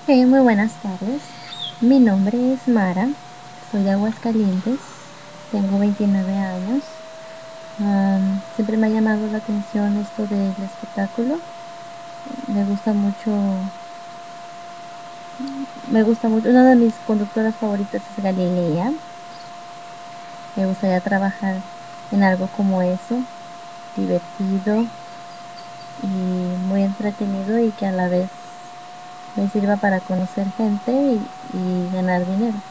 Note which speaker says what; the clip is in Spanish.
Speaker 1: Muy buenas tardes. Mi nombre es Mara, soy de Aguascalientes, tengo 29 años. Siempre me ha llamado la atención esto del espectáculo. Me gusta mucho, una de mis conductoras favoritas es Galilea. Me gustaría trabajar en algo como eso, divertido y muy entretenido y que a la vez me sirva para conocer gente y ganar dinero.